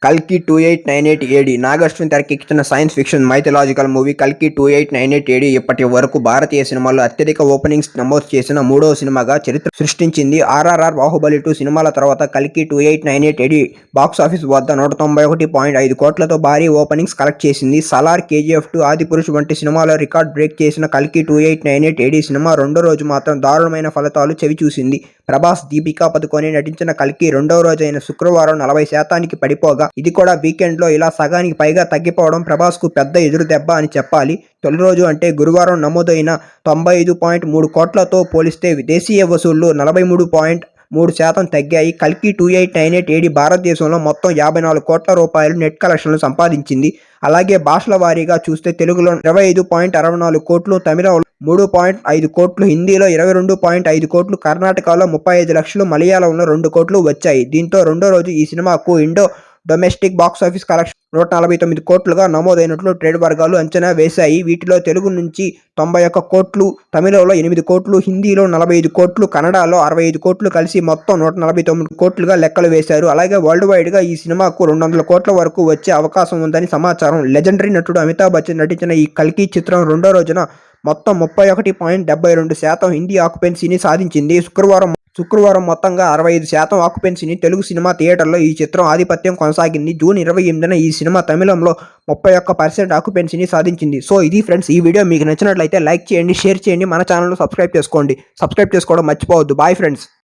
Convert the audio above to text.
కల్కి 2898 ఏడి నాగశ్విన్ తెరకెక్కించిన science fiction mythological movie కల్కి 2898 ఏడి ఇప్పటి వరకు భారతీయ సినిమాల్లో అత్యధిక ఓపెనింగ్స్ నమోదు చేసిన మూడవ సినిమాగా చరిత్ర సృష్టించింది. ఆర్ఆర్ఆర్, బాహుబలి 2 సినిమాల తర్వాత కల్కి 2898 ఏడి బాక్సాఫీస్ వద్ద 191.5 కోట్లతో భారీ ఓపెనింగ్స్ కలెక్ట్ చేసింది. సలార్, కేజీఎఫ్ 2, ఆదిపురుష్ వంటి సినిమాలో రికార్డ్ బ్రేక్ చేసిన కల్కి 2898 ఏడి సినిమా రెండో రోజు మాత్రం దారుణమైన ఫలితాలు చవిచూసింది. ప్రభాస్, దీపికా పదుకొనె నటించిన కల్కి రెండవ రోజైన శుక్రవారం 40% పడిపోగా ఇది కూడా వీకెండ్లో ఇలా సగానికి పైగా తగ్గిపోవడం ప్రభాస్కు పెద్ద ఎదురుదెబ్బ అని చెప్పాలి. తొలి రోజు అంటే గురువారం నమోదైన 95.3 కోట్లతో పోలిస్తే దేశీయ వసూళ్లు 43.3% తగ్గాయి. కల్కి 2898 ఏడి భారతదేశంలో మొత్తం 54 కోట్ల రూపాయలు నెట్ కలెక్షన్లు సంపాదించింది. అలాగే భాషల వారీగా చూస్తే తెలుగులో 25.64 కోట్లు, తమిళంలో 3.5 కోట్లు, హిందీలో 22.5 కోట్లు, కర్ణాటకలో 35 లక్షలు, మలయాళంలో 2 కోట్లు వచ్చాయి. దీంతో రెండో రోజు ఈ సినిమాకు డొమెస్టిక్ బాక్సాఫీస్ కలెక్షన్ 149 కోట్లుగా నమోదైనట్లు ట్రేడ్ వర్గాలు అంచనా వేశాయి. వీటిలో తెలుగు నుంచి 91 కోట్లు, తమిళంలో 8 కోట్లు, హిందీలో 45 కోట్లు, కన్నడలో 65 కోట్లు కలిసి మొత్తం 149 కోట్లుగా లెక్కలు వేశారు. అలాగే వరల్డ్ వైడ్గా ఈ సినిమాకు 200 కోట్ల వరకు వచ్చే అవకాశం ఉందని సమాచారం. లెజెండరీ నటుడు అమితాబ్ బచ్చన్ నటించిన ఈ కల్కి చిత్రం రెండో రోజున మొత్తం 31.72% హిందీ ఆక్యుపెన్సీని సాధించింది. శుక్రవారం మొత్తంగా 65% ఆక్యుపెన్సీని తెలుగు సినిమా థియేటర్లో ఈ చిత్రం ఆధిపత్యం కొనసాగింది. జూన్ 28న ఈ సినిమా తమిళంలో 31% ఆక్యుపెన్సీని సాధించింది. సో ఇది ఫ్రెండ్స్, ఈ వీడియో మీకు నచ్చినట్లయితే లైక్ చేయండి, షేర్ చేయండి, మన ఛానల్ను సబ్స్క్రైబ్ చేసుకోండి. సబ్స్క్రైబ్ చేసుకోవడం మర్చిపోవద్దు. Bye friends.